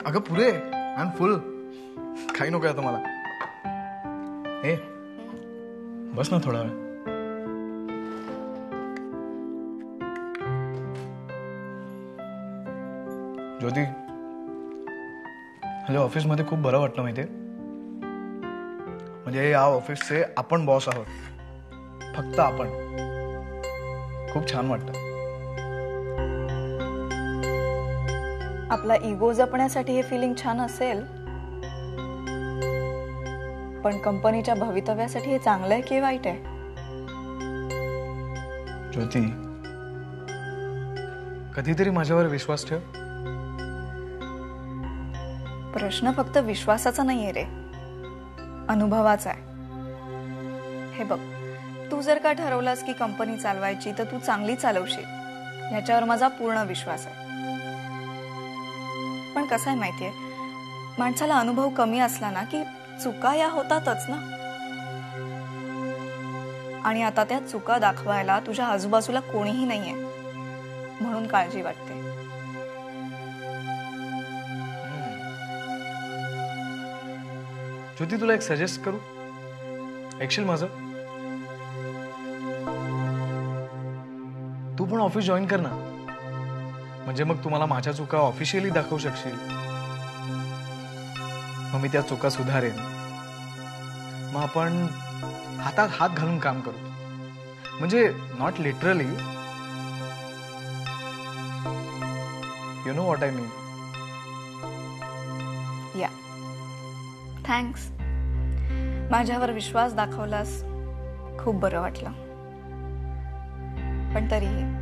अगं पुरे I am फुल. काही नको आता मला. ए बस ना थोडा वेळ. ज्योती म्हणजे ऑफिसमध्ये खूप बरं वाटलं माहितीये. म्हणजे या ऑफिसचे आपण बॉस आहोत, फक्त आपण. खूप छान वाटतं. आपला इगो जपण्यासाठी हे फिलिंग छान असेल, पण कंपनीच्या भवितव्यासाठी हे चांगलं आहे की वाईट आहे? ज्योती कधीतरी माझ्यावर विश्वास ठेव. प्रश्न फक्त विश्वासाचा नाहीये रे, अनुभवाचा आहे. हे बघ, तू जर का ठरवलास की कंपनी चालवायची तर तू चांगली चालवशील, ह्याच्यावर माझा पूर्ण विश्वास आहे. पण कसं आहे माहितीये, माणसाला अनुभव कमी असला ना की चुका या होतातच ना. आणि आता त्या चुका दाखवायला तुझ्या आजूबाजूला कोणीही नाहीये, म्हणून काळजी वाटते. ज्योती तुला एक सजेस्ट करू, ऐकशील माझं? तू पण ऑफिस जॉईन कर ना. म्हणजे मग तुम्हाला माझ्या चुका ऑफिशियली दाखवू शकशील. मग मी त्या चुका सुधारेन. मग आपण हातात हात घालून काम करू. म्हणजे not literally, you know what I mean. या थँक्स. माझ्यावर विश्वास दाखवलास, खूप बरं वाटलं. पण तरीही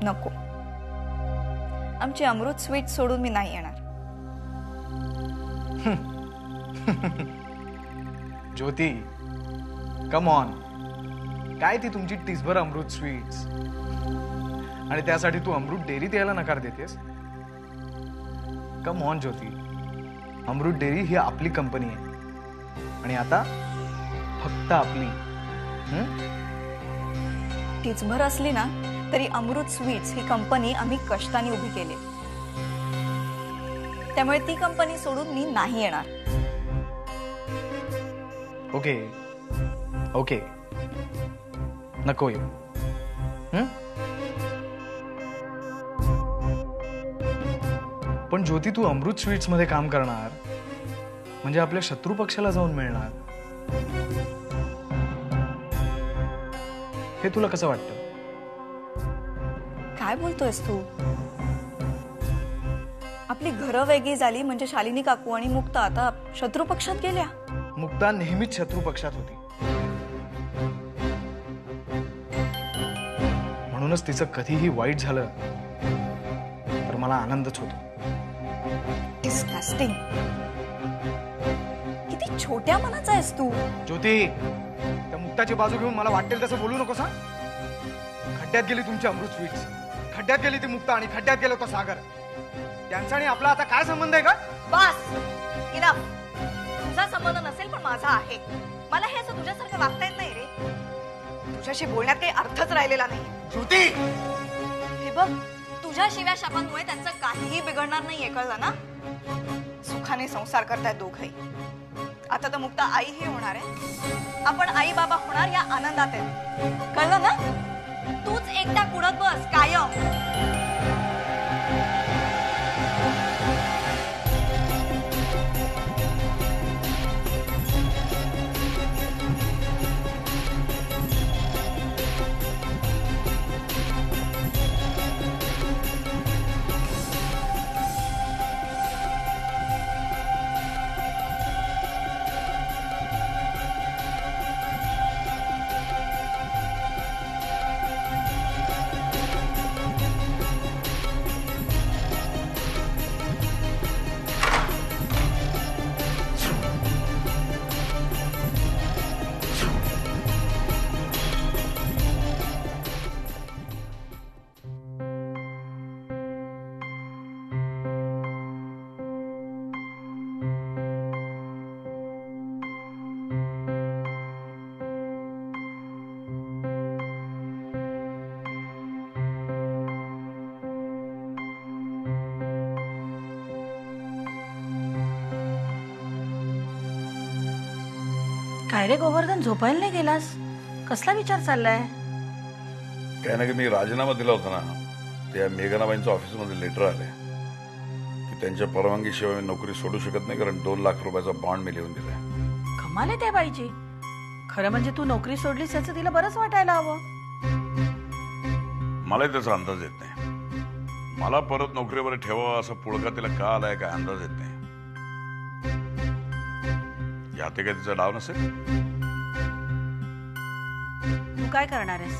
नको. आमची अमृत स्वीट सोडून मी नाही येणार. ज्योती कम ऑन. काय ती तुमची टिसभर अमृत स्वीट्स, आणि त्यासाठी तू अमृत डेअरीत यायला नकार देतेस? Come on Jyoti, Amrut dairy ही आपली कंपनी आहे, आणि आता फक्त आपली. टिचभर असली ना तरी अमृत स्वीट्स ही कंपनी आम्ही कष्टाने उभी केली. त्यामुळे ती कंपनी सोडून मी नाही येणार. ओके ओके, नको येऊ. पण ज्योती तू अमृत स्वीट्स मध्ये काम करणार म्हणजे आपल्या शत्रू पक्षाला जाऊन मिळणार. हे तुला कसं वाटतं? काय बोलतोयस तू? आपली घरं वेगळी झाली म्हणजे शालिनी काकू आणि मुक्ता आता शत्रू पक्षात गेल्या? मुक्ता नेहमीच शत्रू पक्षात होती, म्हणूनच तिचं कधीही वाईट झालं तर मला आनंदच होतो. डिस्गस्टिंग. किती छोट्या मनाचा आहेस तू. ज्योती, त्या मुक्ताची बाजू घेऊन मला वाटेल तसं बोलू नकोस. खड्ड्यात गेली तुमची अमृत स्वीट्स, खड्ड्यात गेली ती मुक्ता, आणि खड्ड्यात गेलो तो सागर. त्यांचा आणि आपला आता काय संबंध आहे का? बस, इनफ. तुझा संबंध नसेल पण माझा आहे. मला हे असं तुझ्यासारखं वागता येत नाही रे. तुझ्याशी बोलण्यात काही अर्थच राहिलेला नाही. ज्योती, हे बघ, तुझ्या शिव्या शापांमुळे त्यांचं काहीही बिघडणार नाहीये, कळलं ना? सुखाने संसार करतायत दोघही. आता तर मुक्ता आईही होणार आहे. आपण आई बाबा होणार या आनंदात आहे, कळलं ना? तूच एकटा कुडत बस कायम. काय रे गोवर्धन, झोपायला नाही गेलास? कसला विचार चाललाय? काय ना की मी राजीनामा दिला होता ना, त्या मेघनाबाईंच्या ऑफिसमध्ये लेटर आले की त्यांच्या परवानगीशिवाय मी नोकरी सोडू शकत नाही, कारण 2 लाख रुपयाचा बॉन्ड मी लिहून दिलाय. कमाल आहे त्या बाईची. खरं म्हणजे तू नोकरी सोडलीस याचं तिला बरंच वाटायला हवं. मलाही त्याचा अंदाज येत नाही. मला परत नोकरीवर ठेवावं असा पुळका तिला का आलाय काय अंदाज येत नाही. यात काय तिचा डाव नसेल. तू काय करणार आहेस?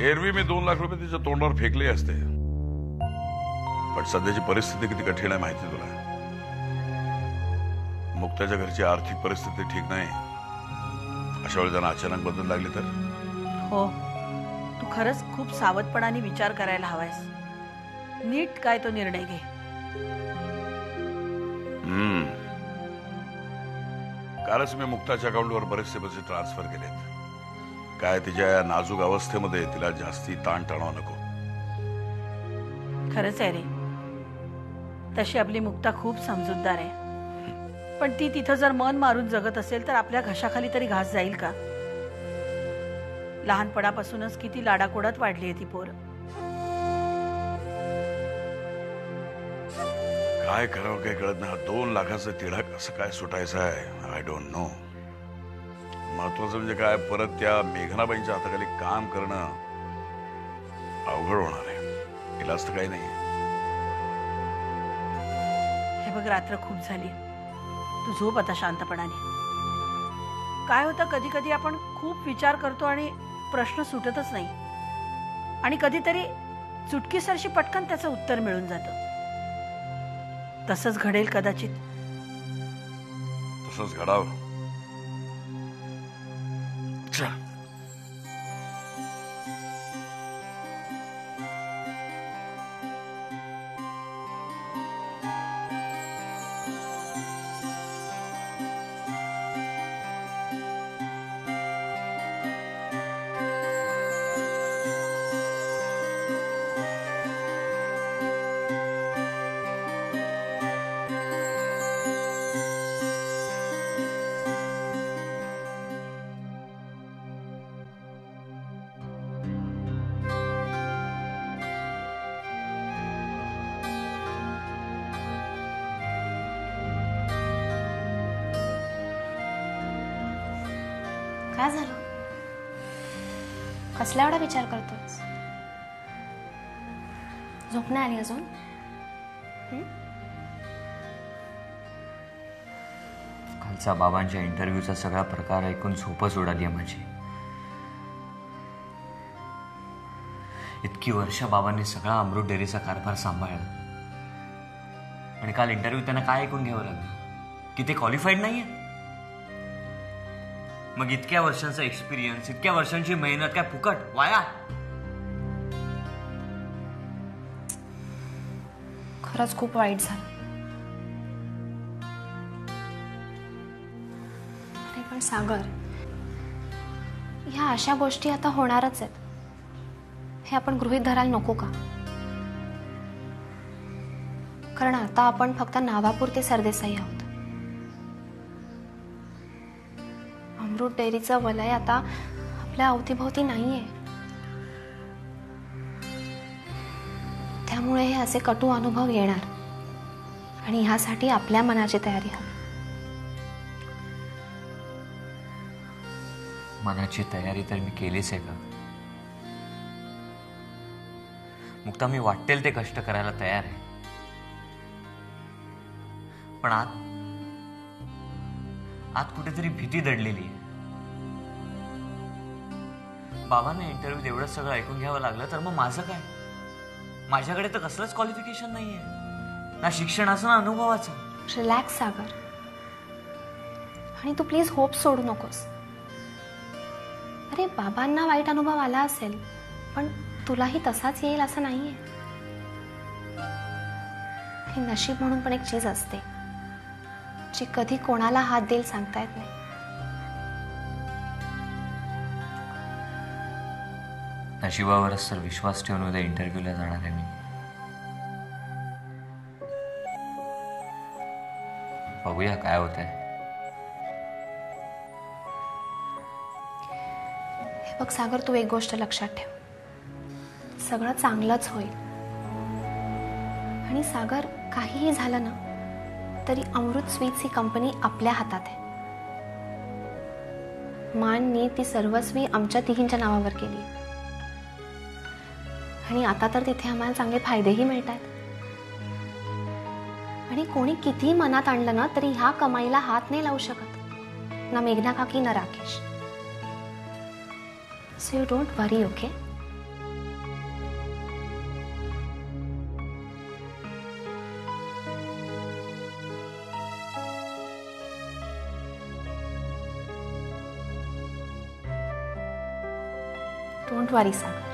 एरवी मी 2 लाख रुपये तिच्या तोंडावर फेकले असते, पण सध्याची परिस्थिती किती कठीण आहे माहिती तुला. मुक्ताच्या घरची आर्थिक परिस्थिती ठीक नाही. अशा वेळी त्यांना अचानक बदल लागली तर? हो, तू खरंच खूप सावधपणाने विचार करायला हवायस. नीट काय तो निर्णय घे. कालच मी मुक्ताच्या अकाउंटवर बरेचसे पैसे ट्रान्सफर केलेत. काय तिच्या या नाजूक अवस्थेमध्ये तिला जास्ती ताण तणाव नको. खरंच आहे रे, तशी आपली मुक्ता खूप समजूतदार आहे. पण ती तिथं जर मन मारून जगत असेल तर आपल्या घशाखाली तरी घास जाईल का? लहानपणापासूनच किती लाडाकोडात वाढली आहे ती पोर. काय करावं काय कळत नाही. 2 लाखाचं तिढा कसं काय सुटायचं आहे, आय डोंट नो. महत्वाचं म्हणजे काय, परत त्या मेघनाबाईंच्या हाताखाली काम करणं अवघड होणार आहे. इलाज तर काही नाही. हे बघ, रात्र खूप झाली, तू झोप आता शांतपणाने. काय होतं, कधी कधी आपण खूप विचार करतो आणि प्रश्न सुटतच नाही, आणि कधीतरी चुटकीसरशी पटकन त्याचं उत्तर मिळून जातं. तसंच घडेल कदाचित. तसंच घडावं. काय झालं? कसला एवढा विचार करतोस? झोप नाही आली अजून? कालचा बाबांच्या इंटरव्ह्यूचा सगळा प्रकार ऐकून झोपच उडाली आहे माझी. इतकी वर्ष बाबांनी सगळा अमृत डेअरीचा कारभार सांभाळला, आणि काल इंटरव्ह्यू त्यांना काय ऐकून घ्यावं लागलं की ते क्वालिफाईड नाहीये. मग इतक्या वर्षांचा एक्सपिरियन्स, इतक्या वर्षांची मेहनत काय फुकट वाया? खरंच खूप वाईट झालं. अरे पण सागर, ह्या अशा गोष्टी आता होणारच आहेत, हे आपण गृहीत धरायला नको का? कारण आता आपण फक्त नावापुरते सरदेसाई आहोत. अमृत डेअरीचं वलय आता आपल्या अवतीभोवती नाहीये. त्यामुळे हे असे कटू अनुभव येणार, आणि ह्यासाठी आपल्या मनाची तयारी हवी. मनाची तयारी तर मी केलीच आहे का मुक्ता? मी वाटेल ते कष्ट करायला तयार आहे, पण आत कुठेतरी भीती दडलेली आहे. बाबांना इंटरव्ह्यू एवढं सगळं ऐकून घ्यावं लागलं तर मग माझं काय? माझ्याकडे तर कसलंच क्वालिफिकेशन नाहीये, ना शिक्षणाचं ना अनुभवाचं. रिलॅक्स सागर, आणि तू प्लीज होप सोडू नकोस. अरे बाबांना वाईट अनुभव आला असेल, पण तुलाही तसाच येईल असं नाहीये. हे नशीब म्हणून पण एक चीज असते, जी कधी कोणाला हात देईल सांगता येत नाही. नशिबावरच तर विश्वास ठेवून उद्या इंटरव्ह्यूला जाणार आहे मी. बघूया काय होतंय. बघ सागर, तू एक गोष्ट लक्षात ठेव, सगळं चांगलंच होईल. आणि सागर, काहीही झालं ना तरी अमृत स्वीट्स ही कंपनी आपल्या हातात आहे. माननी ती सर्वस्वी आमच्या तिघींच्या नावावर केली आणि आता तर तिथे आम्हाला चांगले फायदेही मिळतात. आणि कोणी कितीही मनात आणलं ना तरी ह्या कमाईला हात नाही लावू शकत, ना मेघना काकी ना Rakesh. So you don't worry, okay? Don't वरी सागर.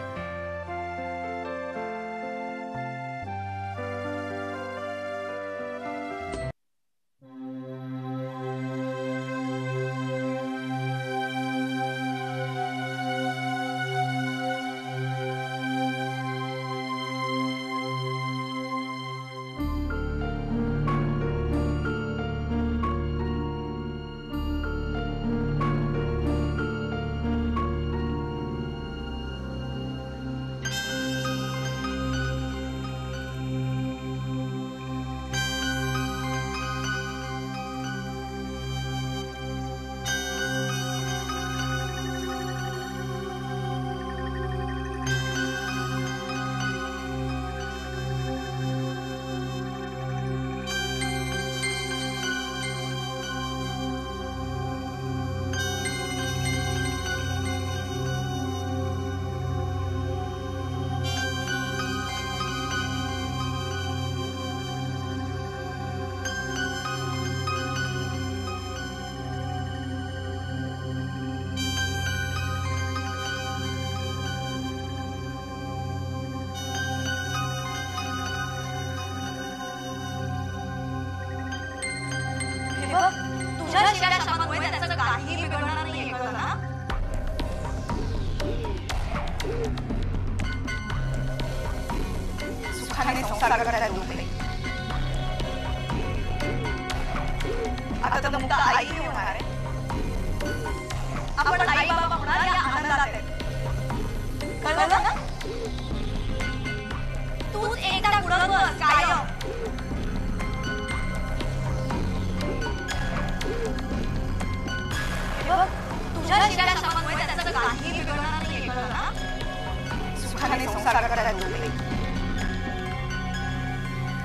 तुझ्या शिव्या शापांमुळे त्यांचं काही बिघडणार नाहीये, कळलं ना? सुखाने संसार करायला दोघे. आता तर मुक्ता आई होणार आहे. आपण आई बाबा होणार या आनंदात आहे, कळलं ना? तूच एकदा पुढं बस कायम. तुझ्या शिव्या शापांमुळे त्यांचं काही बिघडणार नाहीये, कळलं ना? सुखाने संसार करायला दोघे.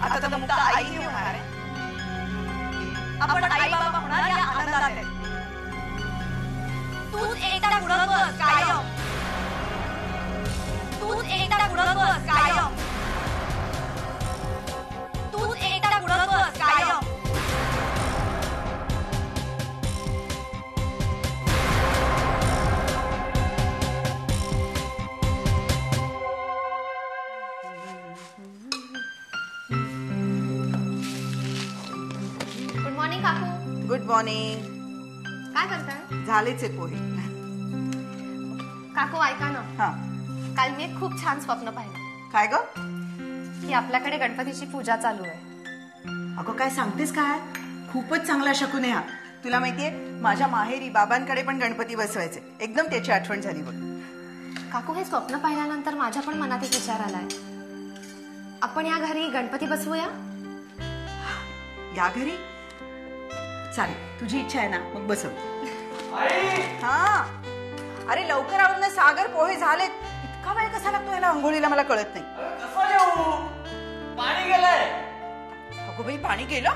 आता तर मुक्ता आई होणार आहे. आपण आई बाबा होणार या आनंदात आहे. तूच एकदा पुढं बस कायम. तूच एकदा पुढं बस कायम. तूच एकदा पुढं बस कायम. गुड मॉर्निंग काकू. Good morning. काय करताय? झालेच आहे पोहे. काकू ऐका ना, हा, काल मी एक खूप छान स्वप्न पाहिलं काय ग? की आपल्याकडे गणपतीची पूजा चालू आहे. अगं काय सांगतेस काय? खूपच चांगला शकून आहे हा. तुला माहितीये, माझ्या माहेरी बाबांकडे पण गणपती बसवायचे. एकदम त्याची आठवण झाली बघ. काकू, हे स्वप्न पाहिल्यानंतर माझ्या पण मनात एक विचार आलाय. आपण या घरी गणपती बसवूया? या घरी चालेल, तुझी इच्छा आहे ना, मग बसव. हा, अरे लवकर आवड ना सागर, पोहे झालेत. इतका वेळ कसा लागतो याला आंघोळीला, मला कळत नाही. पाणी गेलंय. अगो बाई, पाणी गेलं?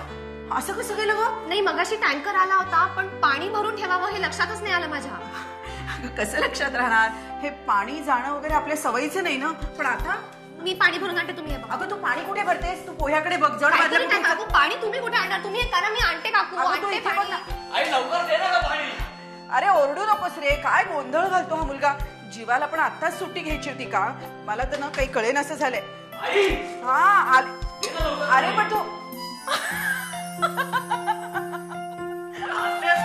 असं कसं गेलं ग? नाही, मगाशी टँकर आला होता, पण पाणी भरून ठेवावं हे लक्षातच नाही आलं माझ्या. कसं लक्षात राहणार? हे पाणी जाणं वगैरे आपल्या सवयीचं नाही ना. पण आता मी पाणी भरून आणते, तुम्ही हे बघा. अगं तू पाणी कुठे भरतेस? तू पोह्याकडे बघ. जड काहीतरी काय काकू, पाणी तुम्ही कुठे आणणार? तुम्ही हे करा, मी आणते काकू, आणते पाणी. आई लवकर दे ना पाणी. अरे ओरडू नकोस रे, काय गोंधळ घालतो हा मुलगा. जीवाला पण आताच सुट्टी घ्यायची होती का? मला तर ना काही कळेन असं झालंय. हा आले. अरे पण तू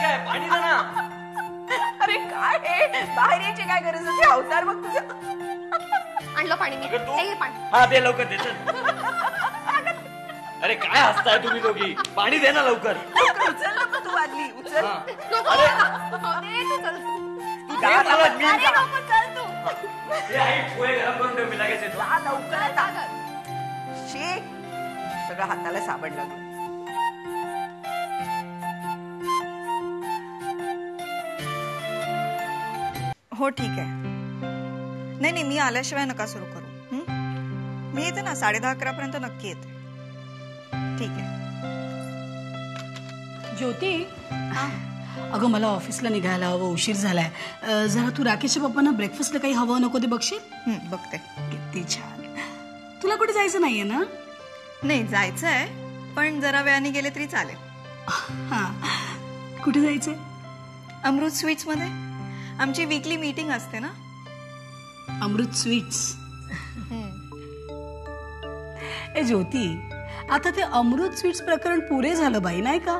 काय पाणी दे ना. अरे काय बाहेर यायची काय गरज होती? अवतार बघ तुझं. आणलं पाणी मी. हे पाणी. हा दे लवकर दे. अरे काय हसताय तुम्ही दोघी? पाणी दे ना लवकर. उचल नको तू, आदली उचल. नको, दे तू, चल. अरे नको, चल तू. पोहे गरम करून ठेव, मी लगेच येतो. जा लवकर आता. शी, सगळं हाताला साबण लागलं. हो ठीक आहे. नाही नाही, मी आल्याशिवाय नका सुरू करू. मी येते ना, 10:30-11 पर्यंत नक्की येते. ठीक आहे. ज्योती, अगं मला ऑफिसला निघायला हवं, उशीर झालाय. जरा तू राकेशच्या पप्पांना ब्रेकफास्टला काही हवं नको ते बघशील. बघते. किती छान. तुला कुठे जायचं नाहीये ना? नाही, जायचं आहे, पण जरा वेळाने गेले तरी चालेल. हा, कुठे जायचंय? अमृत स्वीट्स मध्ये आमची वीकली मीटिंग असते ना. अमृत स्वीट्स. ए ज्योती, आता ते अमृत स्वीट्स प्रकरण पुरे झालं बाई, नाही का?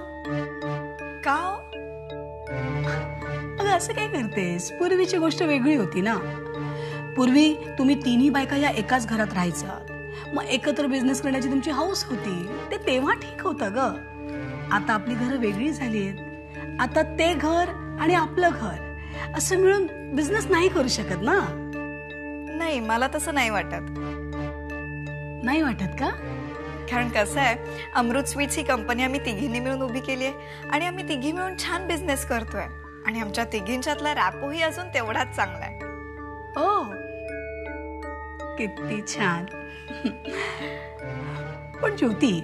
का हो? अगं असं काय करतेस? पूर्वीची गोष्ट वेगळी होती ना. पूर्वी तुम्ही तिन्ही बायका या एकाच घरात राहायचा, मग एकत्र बिझनेस करण्याची तुमची हौस होती. ते तेव्हा ठीक होतं ग. आता आपली घरं वेगळी झाली आहेत. आता ते घर आणि आपलं घर असं मिळून बिझनेस नाही करू शकत ना. नाही, मला तसं नाही वाटत. नाही वाटत का? कारण कसं आहे, अमृत स्वीट्स ही कंपनी आम्ही तिघींनी मिळून उभी केली आहे आणि आम्ही तिघी मिळून छान बिझनेस करतोय. आणि आमच्या तिघींच्यातला रॅपोही अजून तेवढाच चांगला आहे. ओ, किती छान. पण ज्योती,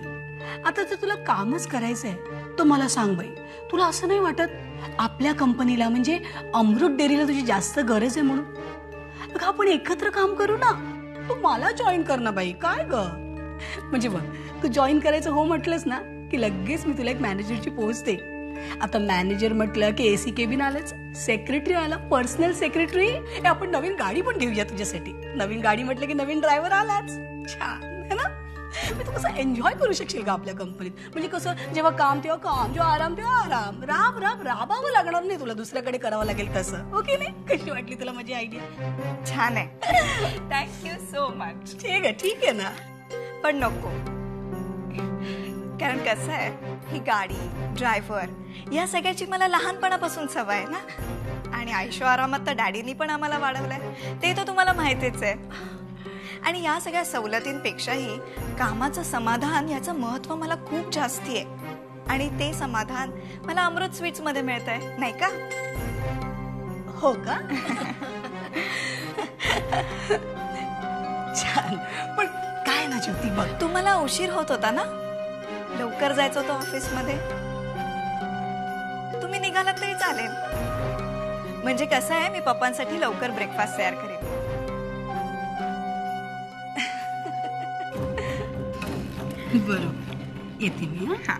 आता जर तुला कामच करायचंय तर मला सांग बाई, तुला असं नाही वाटत आपल्या कंपनीला म्हणजे अमृत डेअरीला तुझी जास्त गरज आहे म्हणून? अगं आपण एकत्र काम करू ना. तू मला जॉईन कर ना बाई. काय ग, म्हणजे बघ, तू जॉईन करायचं हो म्हटलंस ना की लगेच मी तुला एक मॅनेजरची पोस्ट दे. आता मॅनेजर म्हटलं की एसी केबिन आलंच, सेक्रेटरी आला, पर्सनल सेक्रेटरी. आपण नवीन गाडी पण घेऊया तुझ्यासाठी. नवीन गाडी म्हटलं की नवीन ड्रायव्हर आलाच. छान है ना? मी तू कसं एन्जॉय करू शकशील का आपल्या कंपनीत? म्हणजे कसं, जेव्हा काम तेव्हा काम, जेव्हा आराम तेव्हा आराम. राबावं लागणार नाही तुला, दुसऱ्याकडे करावं लागेल तसं. ओके नाही? कशी वाटली तुला माझी आयडिया? छान आहे. Thank you so much. ठीक आहे ना. पण नको, कारण कसं आहे, ही गाडी, ड्रायव्हर या सगळ्याची मला लहानपणापासून सवय आहे ना. आणि आयुष्य आरामात तर डॅडीनी पण आम्हाला वाढवलंय, ते तर तुम्हाला माहितीच आहे. आणि या सगळ्या सवलतींपेक्षाही कामाचं समाधान याचं महत्व मला खूप जास्ती आहे. आणि ते समाधान मला अमृत स्वीट्स मध्ये मिळतंय, नाही का? हो का? छान. पण काय ना ज्योती, बघ, तुम्हाला उशीर होत होता ना, लवकर जायचं होतं ऑफिसमध्ये. तुम्ही निघालात तरी चालेल. म्हणजे कसं आहे, मी पप्पांसाठी लवकर ब्रेकफास्ट तयार करेन. बरोबर, येते मी. हा.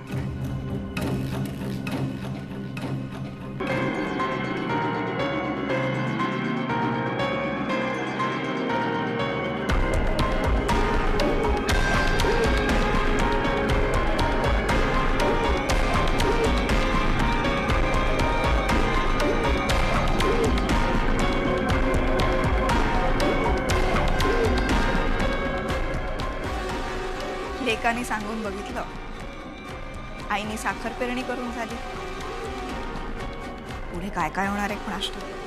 लेकाने सांगून बघितलं, आईने साखर पेरणी करून झाली. पुढे काय काय होणार आहे कोणास ठाऊक.